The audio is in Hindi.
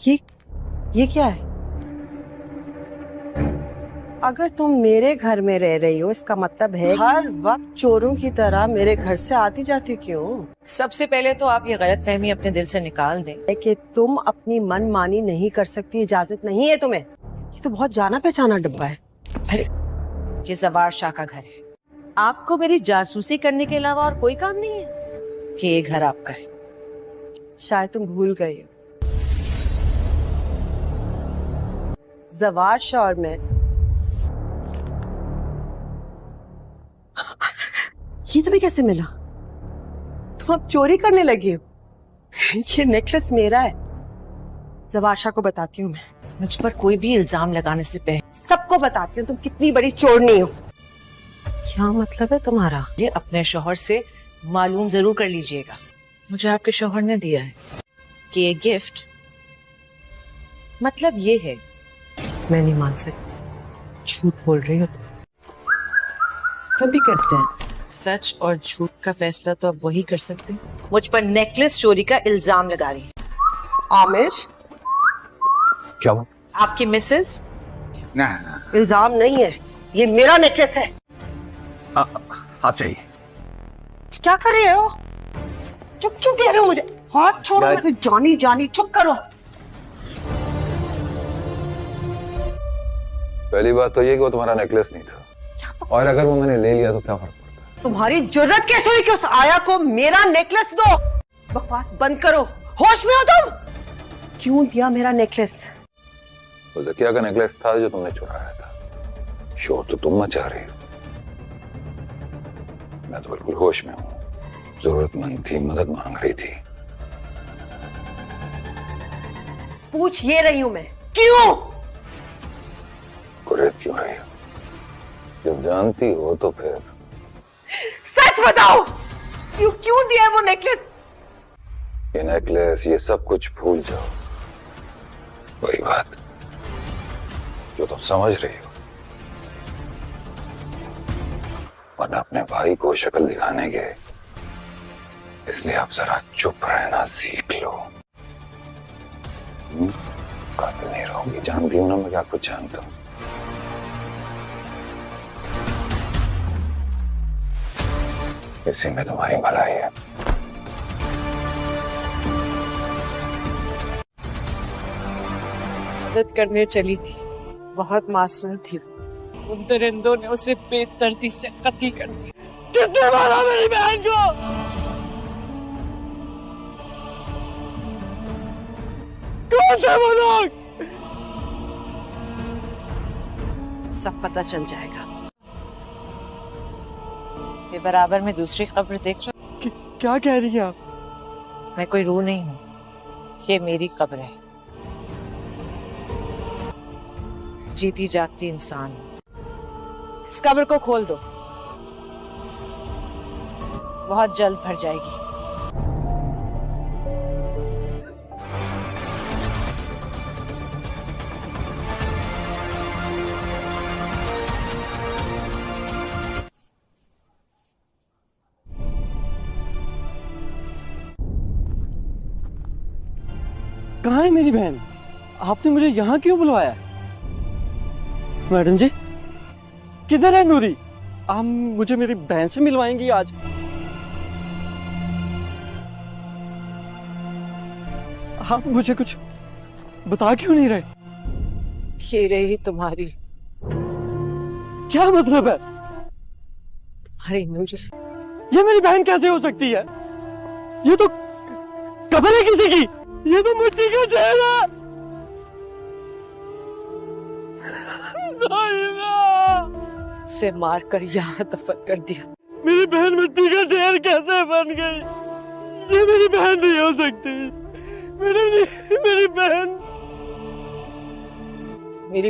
ये ये क्या है? अगर तुम मेरे घर में रह रही हो इसका मतलब है हर वक्त चोरों की तरह मेरे घर से आती जाती क्यों? सबसे पहले तो आप ये गलतफहमी अपने दिल से निकाल दें कि तुम अपनी मनमानी नहीं कर सकती, इजाजत नहीं है तुम्हें। ये तो बहुत जाना पहचाना डब्बा है। अरे ये जवार शाह का घर है, आपको मेरी जासूसी करने के अलावा और कोई काम नहीं है कि ये घर आपका है? शायद तुम भूल गई हो, जवार शाह और मैं। ये तुम्हें कैसे मिला? तुम अब चोरी करने लगी हो? ये नेकलेस मेरा है। जवार शाह को बताती हूँ मैं। मुझ पर कोई भी इल्जाम लगाने से पहले सबको बताती हूँ तुम कितनी बड़ी चोरनी हो। क्या मतलब है तुम्हारा? ये अपने शौहर से मालूम जरूर कर लीजिएगा। मुझे आपके शौहर ने दिया है कि ये गिफ्ट मतलब ये है। मैं नहीं मान सकती, झूठ बोल रही हो तुम। सभी करते हैं। सच और झूठ का फैसला तो अब वही कर सकते हैं। मुझ पर नेकलेस चोरी का इल्जाम लगा रही है। आमिर, क्या बात? आपकी मिसेस? ना इल्जाम नहीं है, ये मेरा नेकलेस है। आप चाहिए। क्या कर रहे हो? चुप क्यों कह रहे हो मुझे? हाथ छोड़ो मुझे। जानी जानी चुप करो। पहली बात तो ये कि वो तुम्हारा नेकलेस नहीं था, और अगर वो मैंने ले लिया तो क्या फर्क पड़ता? तुम्हारी जुर्रत कैसे हुई कि उस आया को मेरा नेकलेस दो? बकवास बंद करो, होश में हो तुम? क्यों दिया मेरा नेकलेस? वो ज़किया का नेकलेस था जो तुमने चुराया था। शोर तो तुम मचा रही हो, मैं तो बिल्कुल होश में हूँ। जरूरतमंद थी, मदद मांग रही थी। पूछ ये रही हूं मैं, क्यों? कुरेद क्यों रही हो? जब जानती हो तो फिर सच बताओ, क्यों दिया है वो नेकलेस? ये नेकलेस, ये सब कुछ भूल जाओ। वही बात जो तुम समझ रही हो, वरना अपने भाई को शक्ल दिखाने के, इसलिए आप जरा चुप रहना सीख लो। कातिल नहीं रहोगी, जानती हूं ना मैं क्या कुछ जानता हूं। इसी में तुम्हारी भलाई है। मदद करने चली थी, बहुत मासूम थी। उन दरिंदों ने उसे बेदर्दी से कत्ल कर दिया। किसने मारा मेरी बहन को? कौन थे वो लोग? सब पता चल जाएगा। ये बराबर में दूसरी खबर देख रहे? क्या कह रही हैं आप? मैं कोई रूह नहीं हूँ, ये मेरी कब्र है। जीती जागती इंसान हूं। इस कब्र को खोल दो, बहुत जल्द भर जाएगी। कहाँ है मेरी बहन? आपने मुझे यहाँ क्यों बुलवाया? मैडम जी, किधर है नूरी? आप मुझे मेरी बहन से मिलवाएंगी आज? आप मुझे कुछ बता क्यों नहीं रहे? ये रही तुम्हारी क्या मतलब है? तुम्हारी नूरी। ये मेरी बहन कैसे हो सकती है? ये तो कब्र है किसी की। ये तो मिट्टी का ढेर है। उसे मार कर यहाँ दफन कर दिया। मेरी बहन मिट्टी का ढेर कैसे बन गई? ये मेरी बहन नहीं हो सकती। मेरी बहन